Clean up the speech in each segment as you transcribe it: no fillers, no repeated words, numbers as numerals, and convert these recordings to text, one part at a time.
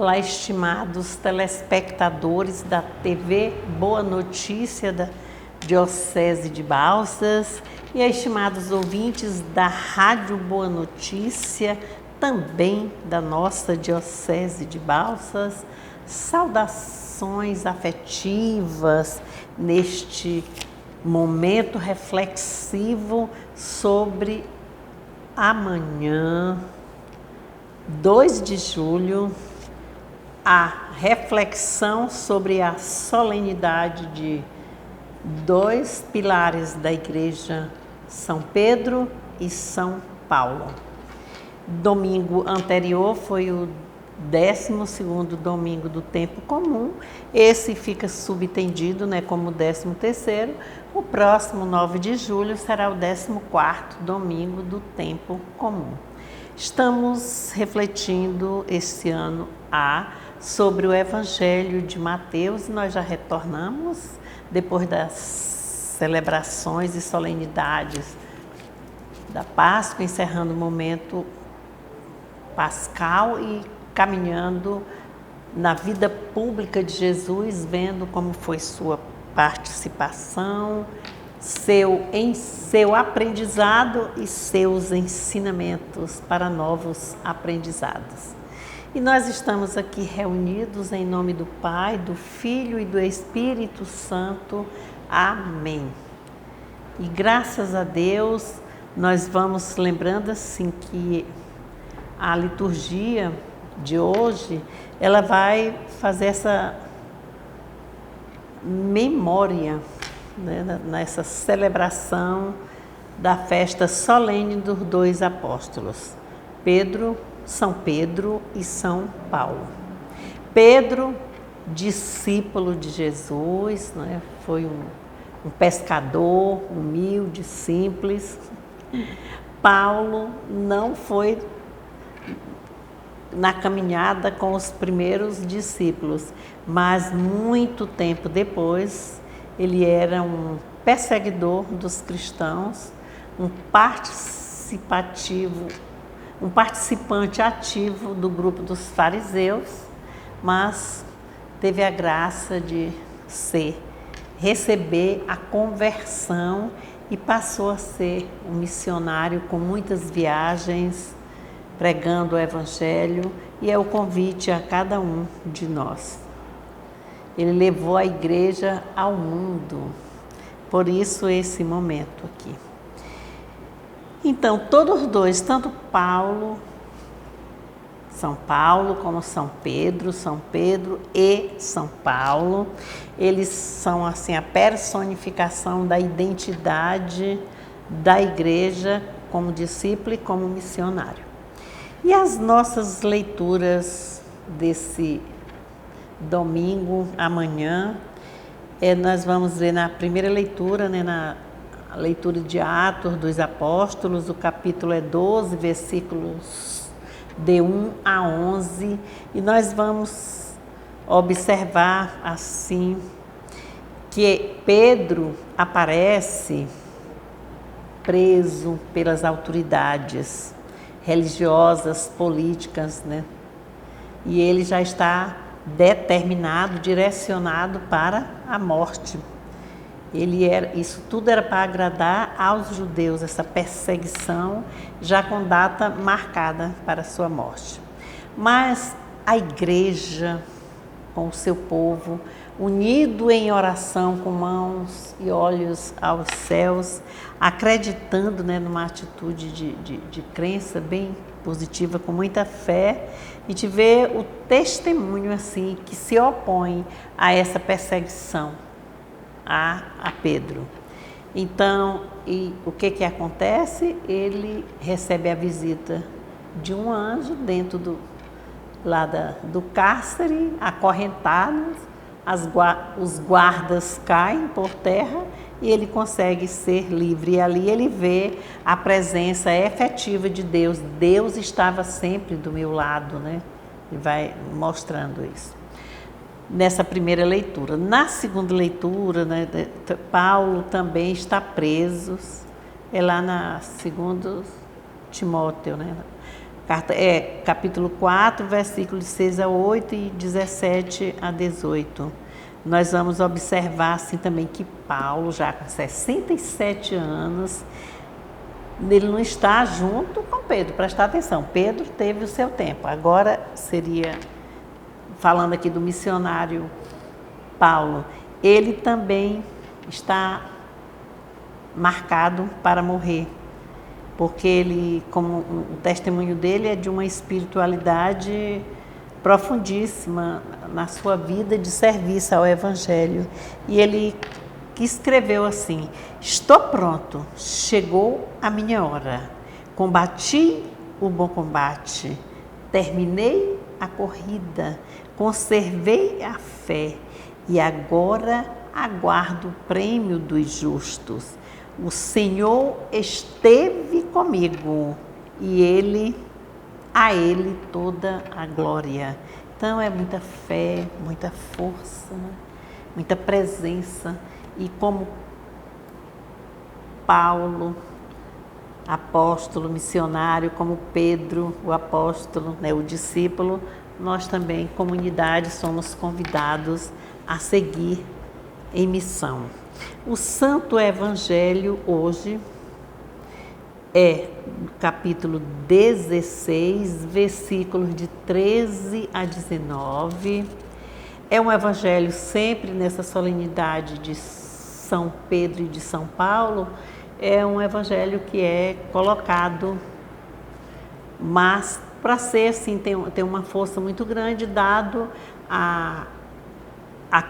Olá, estimados telespectadores da TV Boa Notícia da Diocese de Balsas e estimados ouvintes da Rádio Boa Notícia, também da nossa Diocese de Balsas. Saudações afetivas neste momento reflexivo sobre amanhã, 2 de julho, a reflexão sobre a solenidade de 2 pilares da Igreja, São Pedro e São Paulo. Domingo anterior foi o 12º domingo do tempo comum, esse fica subtendido, como 13º. O próximo 9 de julho será o 14º domingo do tempo comum. Estamos refletindo este ano sobre o Evangelho de Mateus. Nós já retornamos depois das celebrações e solenidades da Páscoa, encerrando o momento pascal e caminhando na vida pública de Jesus, vendo como foi sua participação, seu aprendizado e seus ensinamentos para novos aprendizados. E nós estamos aqui reunidos em nome do Pai, do Filho e do Espírito Santo. Amém. E graças a Deus, nós vamos lembrando assim que a liturgia de hoje, ela vai fazer essa memória, nessa celebração da festa solene dos 2 apóstolos, São Pedro e São Paulo. Pedro, discípulo de Jesus, foi um pescador humilde, simples. Paulo não foi na caminhada com os primeiros discípulos, mas muito tempo depois ele era um perseguidor dos cristãos, um participante ativo do grupo dos fariseus, mas teve a graça de receber a conversão e passou a ser um missionário com muitas viagens, pregando o Evangelho, e é o convite a cada um de nós. Ele levou a igreja ao mundo, por isso esse momento aqui. Então, todos os 2, tanto São Paulo como São Pedro e São Paulo, eles são assim a personificação da identidade da igreja como discípulo e como missionário. E as nossas leituras desse domingo, amanhã, nós vamos ver na primeira leitura, na leitura de Atos dos Apóstolos, o capítulo é 12, versículos de 1 a 11, e nós vamos observar assim que Pedro aparece preso pelas autoridades religiosas, políticas, e ele já está determinado, direcionado para a morte. Isso tudo era para agradar aos judeus, essa perseguição já com data marcada para a sua morte. Mas a igreja, com o seu povo, unido em oração, com mãos e olhos aos céus, acreditando numa atitude de crença bem positiva, com muita fé, e de ver o testemunho assim que se opõe a essa perseguição a Pedro. Então, o que acontece? Ele recebe a visita de um anjo dentro do cárcere, acorrentados, os guardas caem por terra e ele consegue ser livre. E ali ele vê a presença efetiva de Deus. Deus estava sempre do meu lado, Ele vai mostrando isso nessa primeira leitura. Na segunda leitura, Paulo também está preso, é lá na 2 Timóteo, capítulo 4, versículos 6 a 8 e 17 a 18. Nós vamos observar assim também que Paulo, já com 67 anos, ele não está junto com Pedro, prestar atenção, Pedro teve o seu tempo, agora seria, falando aqui do missionário Paulo, ele também está marcado para morrer, porque ele, como o testemunho dele é de uma espiritualidade profundíssima na sua vida de serviço ao Evangelho. E ele escreveu assim: estou pronto, chegou a minha hora, combati o bom combate, terminei a corrida, conservei a fé e agora aguardo o prêmio dos justos. O Senhor esteve comigo e a Ele toda a glória. Então é muita fé, muita força, né? Muita presença. E como Paulo, apóstolo, missionário, como Pedro, o apóstolo, né, o discípulo, nós também, comunidade, somos convidados a seguir em missão. O Santo Evangelho hoje é capítulo 16, versículos de 13 a 19. É um evangelho sempre nessa solenidade de São Pedro e de São Paulo, é um evangelho que é colocado, mas para ser assim, tem uma força muito grande, dado a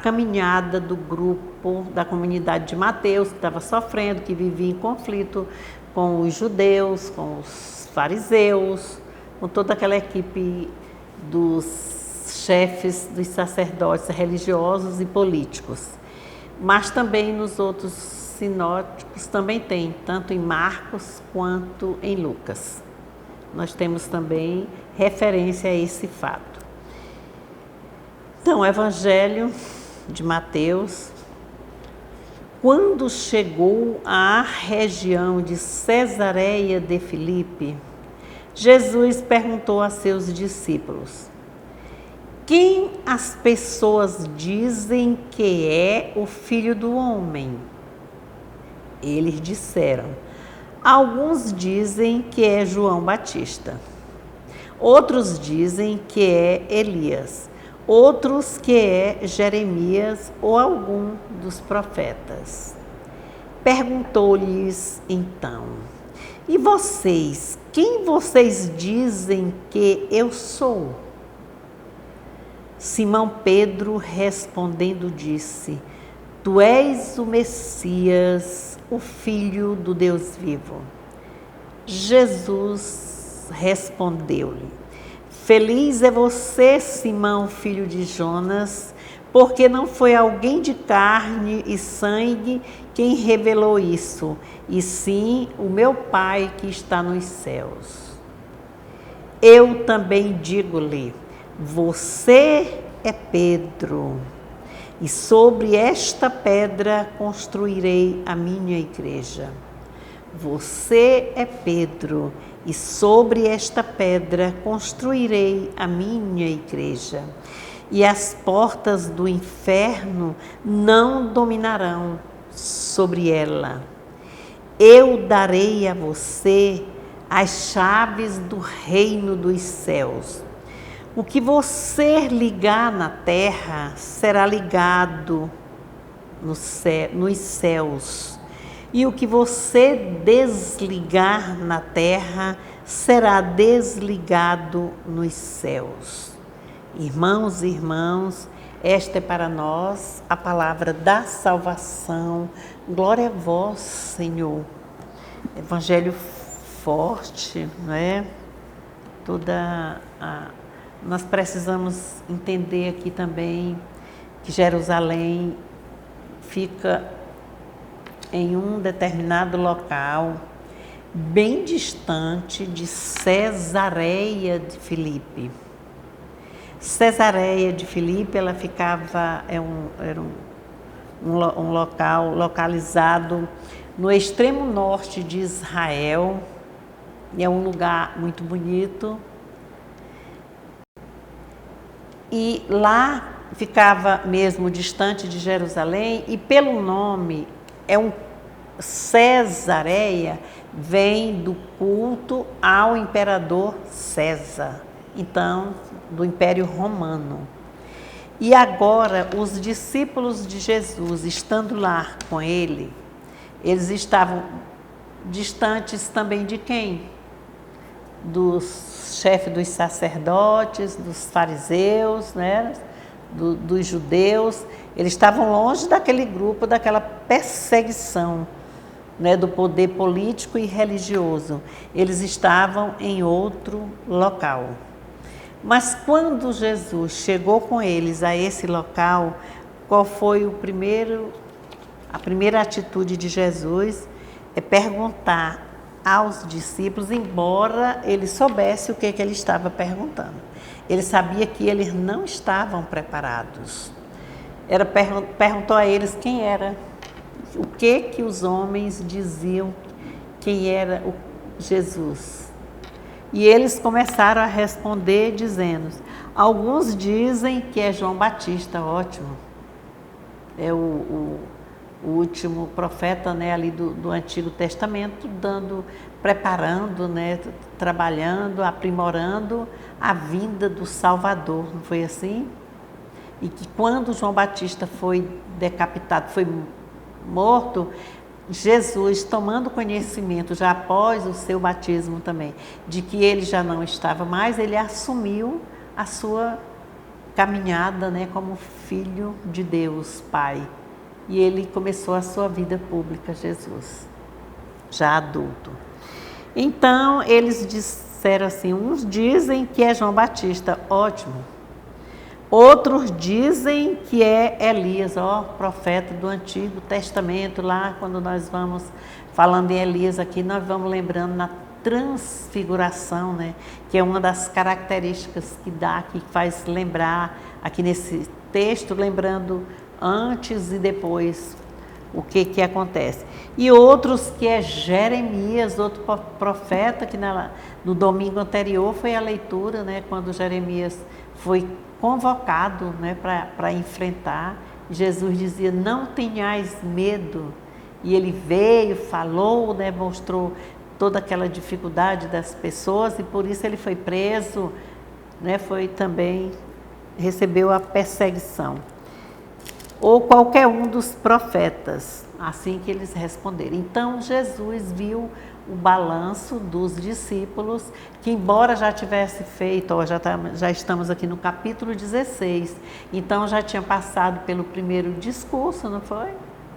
caminhada do grupo, da comunidade de Mateus, que estava sofrendo, que vivia em conflito com os judeus, com os fariseus, com toda aquela equipe dos chefes, dos sacerdotes religiosos e políticos. Mas também nos outros sinóticos também tem, tanto em Marcos quanto em Lucas. Nós temos também referência a esse fato. Então, o Evangelho de Mateus, quando chegou à região de Cesareia de Filipe, Jesus perguntou a seus discípulos: quem as pessoas dizem que é o Filho do Homem? Eles disseram: alguns dizem que é João Batista, outros dizem que é Elias, outros que é Jeremias ou algum dos profetas. Perguntou-lhes então: e vocês, quem vocês dizem que eu sou? Simão Pedro respondendo disse: tu és o Messias, o Filho do Deus vivo. Jesus respondeu-lhe: feliz é você, Simão, filho de Jonas, porque não foi alguém de carne e sangue quem revelou isso, e sim o meu Pai que está nos céus. Eu também digo-lhe: você é Pedro, e sobre esta pedra construirei a minha igreja. Você é Pedro, e sobre esta pedra construirei a minha igreja. E as portas do inferno não dominarão sobre ela. Eu darei a você as chaves do reino dos céus. O que você ligar na terra será ligado nos céus. E o que você desligar na terra será desligado nos céus. Irmãos e irmãs, esta é para nós a palavra da salvação. Glória a vós, Senhor. Evangelho forte, não é? Nós precisamos entender aqui também que Jerusalém fica em um determinado local, bem distante de Cesareia de Filipe. Cesareia de Filipe, ela ficava, era um local localizado no extremo norte de Israel, É um lugar muito bonito. E lá ficava mesmo distante de Jerusalém, e pelo nome, Cesareia, vem do culto ao imperador César, então, do Império Romano. E agora, os discípulos de Jesus, estando lá com ele, eles estavam distantes também de quem? Dos chefes dos sacerdotes, dos fariseus, né? Dos judeus. Eles estavam longe daquele grupo, daquela perseguição, né? Do poder político e religioso. Eles estavam em outro local. Mas quando Jesus chegou com eles a esse local, qual foi a primeira atitude de Jesus? É perguntar aos discípulos, embora ele soubesse o que ele estava perguntando. Ele sabia que eles não estavam preparados. Perguntou a eles quem era, o que os homens diziam, quem era o Jesus. E eles começaram a responder dizendo, alguns dizem que é João Batista, ótimo, é o último profeta, né, ali do Antigo Testamento, preparando, né, trabalhando, aprimorando a vinda do Salvador, não foi assim? E que quando João Batista foi decapitado, foi morto, Jesus, tomando conhecimento, já após o seu batismo também, de que ele já não estava mais, ele assumiu a sua caminhada, né, como filho de Deus, Pai. E ele começou a sua vida pública, Jesus, já adulto. Então, eles disseram assim, uns dizem que é João Batista, ótimo. Outros dizem que é Elias, profeta do Antigo Testamento, lá quando nós vamos falando em Elias aqui, nós vamos lembrando na transfiguração, né? Que é uma das características que faz lembrar aqui nesse texto, lembrando antes e depois o que acontece. E outros que é Jeremias, outro profeta, que no domingo anterior foi a leitura, né? Quando Jeremias foi convocado, né, para enfrentar. Jesus dizia, não tenhais medo. E ele veio, falou, né, mostrou toda aquela dificuldade das pessoas e por isso ele foi preso, né, recebeu a perseguição. Ou qualquer um dos profetas, assim que eles responderam. Então Jesus viu o balanço dos discípulos, que embora já tivesse feito, já estamos aqui no capítulo 16, então já tinha passado pelo primeiro discurso, não foi?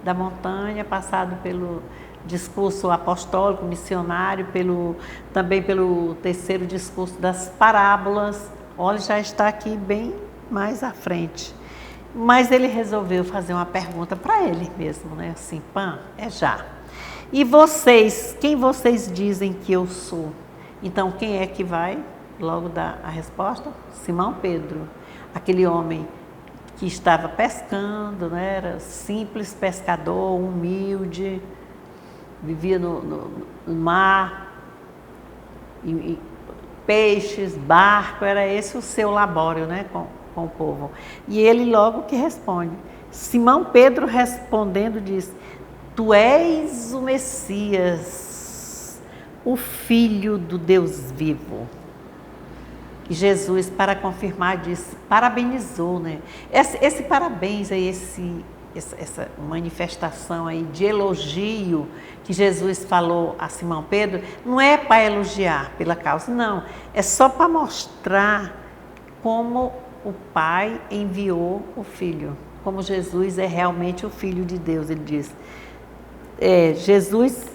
Da montanha, passado pelo discurso apostólico, missionário, também pelo terceiro discurso das parábolas. Olha, já está aqui bem mais à frente. Mas ele resolveu fazer uma pergunta para ele mesmo, né? Assim, já. E vocês, quem vocês dizem que eu sou? Então, quem é que vai logo dar a resposta? Simão Pedro, aquele homem que estava pescando, né? Era simples pescador, humilde, vivia no mar, e peixes, barco, era esse o seu labório, né? Com o povo. E ele logo que responde. Simão Pedro respondendo diz, tu és o Messias, o Filho do Deus vivo. E Jesus, para confirmar, disse, parabenizou, né? Esse parabéns aí, essa manifestação aí de elogio que Jesus falou a Simão Pedro, não é para elogiar pela causa, não. É só para mostrar como o Pai enviou o Filho, como Jesus é realmente o Filho de Deus. Ele diz, Jesus,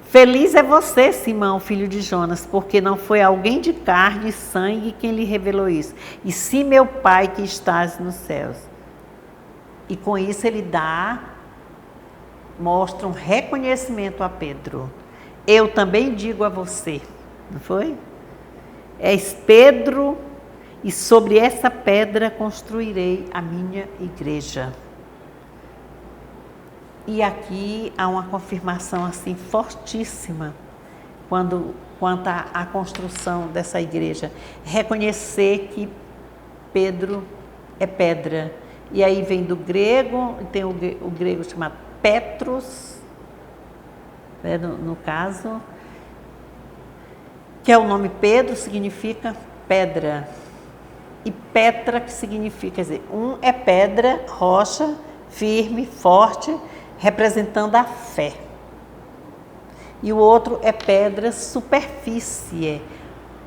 feliz é você, Simão, filho de Jonas, porque não foi alguém de carne e sangue quem lhe revelou isso, e sim meu Pai que estás nos céus. E com isso ele mostra um reconhecimento a Pedro. Eu também digo a você, não foi? És Pedro, e sobre essa pedra construirei a minha igreja. E aqui há uma confirmação assim fortíssima quanto à construção dessa igreja. Reconhecer que Pedro é pedra. E aí vem do grego, tem o grego chamado Petros, né, no caso, que é o nome Pedro, significa pedra. E Petra, que significa, quer dizer, um é pedra, rocha, firme, forte, representando a fé. E o outro é pedra, superfície,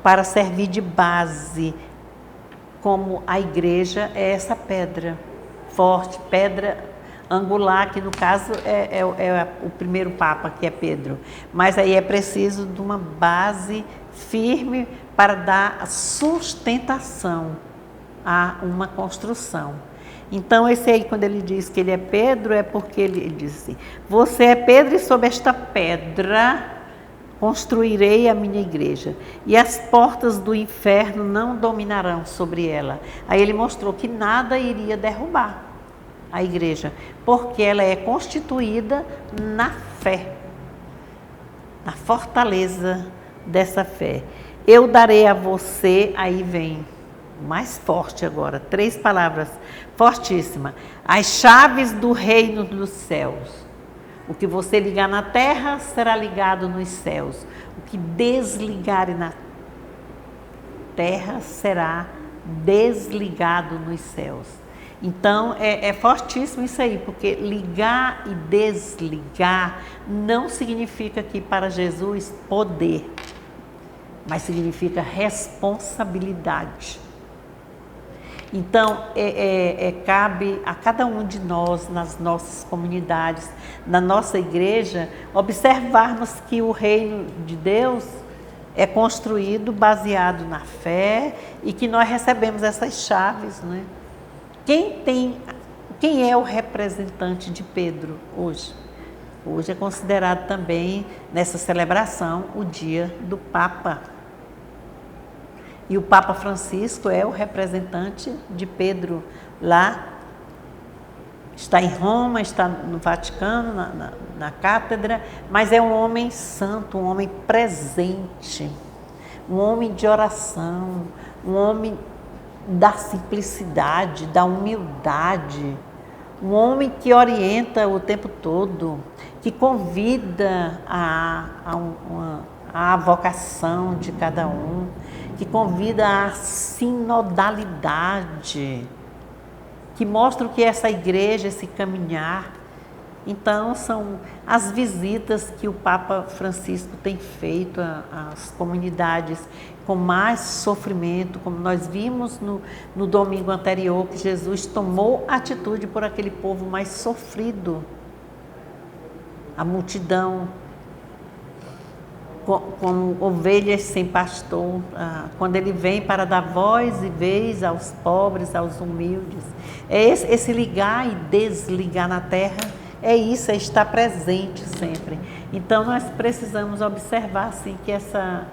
para servir de base, como a igreja é essa pedra forte, pedra angular, que no caso é o primeiro Papa, que é Pedro. Mas aí é preciso de uma base firme para dar sustentação a uma construção. Então, esse aí, quando ele diz que ele é Pedro, é porque ele diz assim: você é Pedro e sob esta pedra construirei a minha igreja, e as portas do inferno não dominarão sobre ela. Aí ele mostrou que nada iria derrubar a igreja, porque ela é constituída na fé, na fortaleza dessa fé. Eu darei a você, aí vem mais forte agora, 3 palavras fortíssimas: as chaves do reino dos céus. O que você ligar na terra será ligado nos céus. O que desligar na terra será desligado nos céus. Então, é fortíssimo isso aí, porque ligar e desligar não significa que para Jesus poder, mas significa responsabilidade. Então, cabe a cada um de nós, nas nossas comunidades, na nossa igreja, observarmos que o reino de Deus é construído baseado na fé e que nós recebemos essas chaves, né? Quem é o representante de Pedro hoje? Hoje é considerado também, nessa celebração, o dia do Papa. E o Papa Francisco é o representante de Pedro lá. Está em Roma, está no Vaticano, na cátedra, mas é um homem santo, um homem presente, um homem de oração, um homem da simplicidade, da humildade, um homem que orienta o tempo todo, que convida a vocação de cada um, que convida à sinodalidade, que mostra o que é essa igreja, esse caminhar. Então, são as visitas que o Papa Francisco tem feito às comunidades com mais sofrimento, como nós vimos no domingo anterior, que Jesus tomou atitude por aquele povo mais sofrido, a multidão, como ovelhas sem pastor, quando ele vem para dar voz e vez aos pobres, aos humildes. É esse ligar e desligar na terra, é isso, é estar presente sempre. Então, nós precisamos observar assim, que essa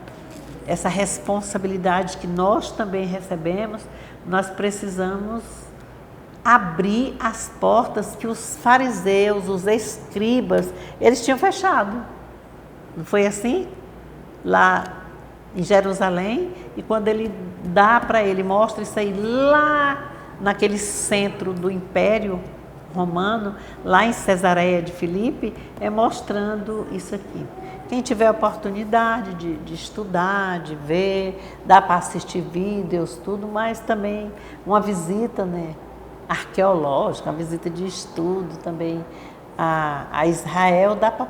responsabilidade que nós também recebemos, nós precisamos abrir as portas que os fariseus, os escribas, eles tinham fechado. Não foi assim? Lá em Jerusalém, e quando ele dá para ele, mostra isso aí lá naquele centro do Império Romano, lá em Cesareia de Filipe, é mostrando isso aqui. Quem tiver oportunidade de estudar, de ver, dá para assistir vídeos, tudo, mas também uma visita, né, arqueológica, uma visita de estudo também a Israel, dá para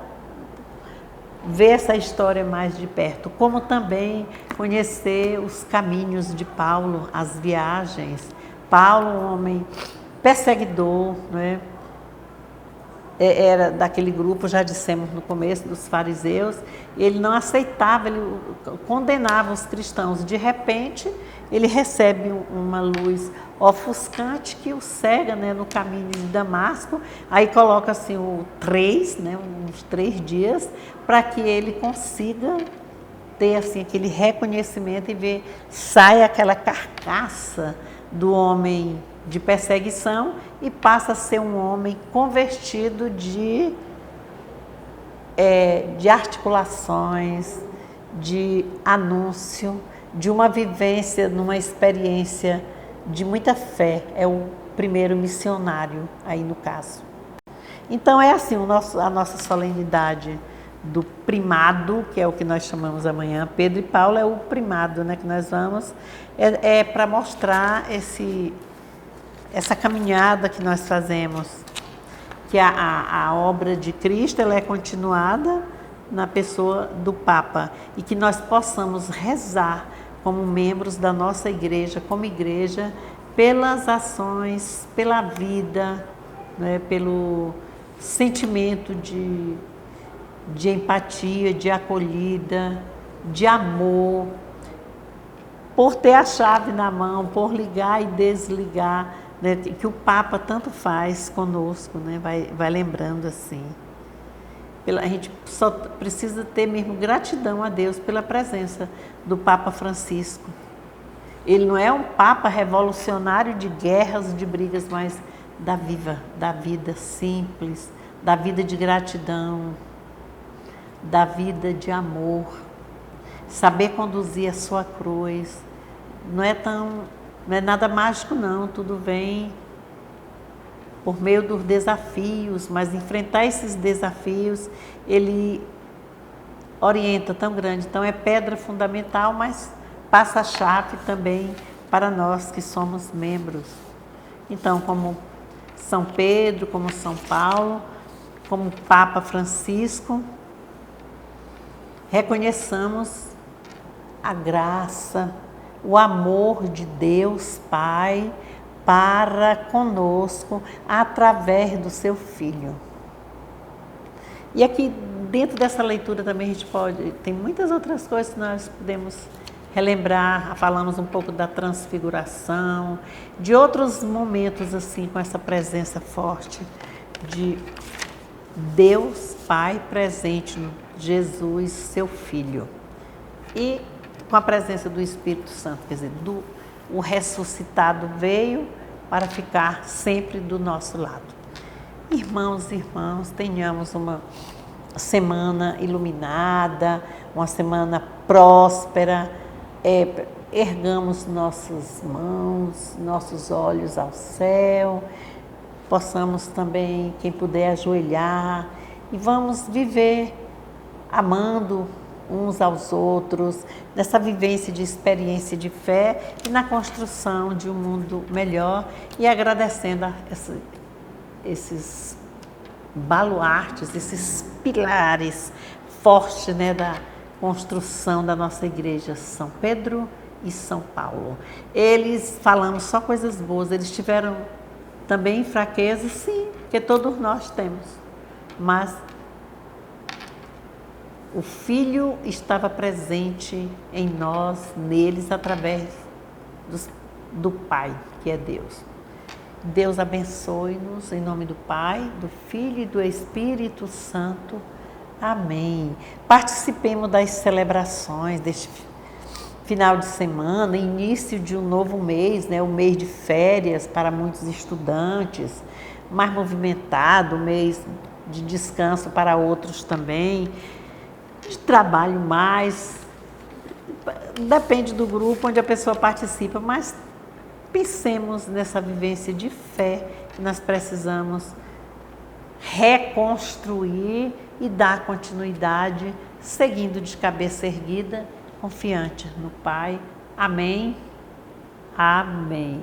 ver essa história mais de perto, como também conhecer os caminhos de Paulo, as viagens. Paulo, um homem perseguidor, né? Era daquele grupo, já dissemos no começo, dos fariseus. Ele não aceitava, ele condenava os cristãos. De repente, ele recebe uma luz ofuscante que o cega, né, no caminho de Damasco. Aí coloca assim o 3, né, uns 3 dias, para que ele consiga ter assim, aquele reconhecimento e ver, sai aquela carcaça do homem de perseguição e passa a ser um homem convertido de articulações, de anúncio, de uma vivência, numa experiência de muita fé. É o primeiro missionário aí no caso. Então é assim, a nossa solenidade do primado, que é o que nós chamamos amanhã, Pedro e Paulo é o primado, né, que nós vamos, é para mostrar essa caminhada que nós fazemos, que a obra de Cristo ela é continuada na pessoa do Papa e que nós possamos rezar como membros da nossa igreja, como igreja, pelas ações, pela vida, né, pelo sentimento de empatia, de acolhida, de amor, por ter a chave na mão, por ligar e desligar, né, que o Papa tanto faz conosco, né, vai lembrando assim. A gente só precisa ter mesmo gratidão a Deus pela presença do Papa Francisco. Ele não é um Papa revolucionário de guerras, de brigas, mas da vida simples, da vida de gratidão, da vida de amor, saber conduzir a sua cruz. Não é nada mágico não, tudo vem por meio dos desafios, mas enfrentar esses desafios, ele orienta tão grande. Então é pedra fundamental, mas passa a chave também para nós que somos membros. Então, como São Pedro, como São Paulo, como Papa Francisco, reconheçamos a graça, o amor de Deus Pai para conosco através do seu Filho. E aqui dentro dessa leitura também a gente tem muitas outras coisas que nós podemos relembrar, falamos um pouco da transfiguração, de outros momentos assim com essa presença forte de Deus Pai presente no Jesus, seu Filho, e com a presença do Espírito Santo, quer dizer, o ressuscitado veio para ficar sempre do nosso lado. Irmãos e irmãs, tenhamos uma semana iluminada, uma semana próspera, ergamos nossas mãos, nossos olhos ao céu, possamos também, quem puder, ajoelhar e vamos viver amando uns aos outros, nessa vivência de experiência de fé e na construção de um mundo melhor e agradecendo a esses baluartes, esses pilares fortes, né, da construção da nossa igreja, São Pedro e São Paulo. Eles, falamos só coisas boas, eles tiveram também fraquezas, sim, que todos nós temos, mas o Filho estava presente em nós, neles, através do Pai, que é Deus. Deus abençoe-nos em nome do Pai, do Filho e do Espírito Santo. Amém. Participemos das celebrações deste final de semana, início de um novo mês, né? O mês de férias para muitos estudantes, mais movimentado, mês de descanso para outros também, de trabalho mais, depende do grupo onde a pessoa participa, mas pensemos nessa vivência de fé que nós precisamos reconstruir e dar continuidade, seguindo de cabeça erguida, confiante no Pai. Amém. Amém.